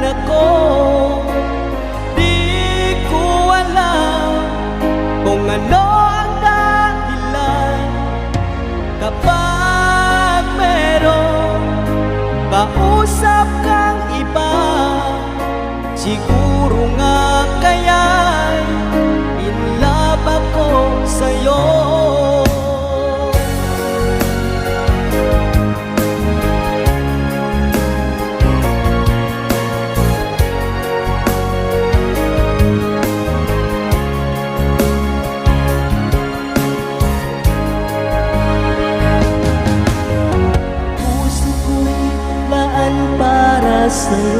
ako. Di ko alam kung ano ang dahilan kapag meron kausap kang iba. Siguro nga kaya'y in love ako sa'yo. Puso ko'y laan para sa'yo.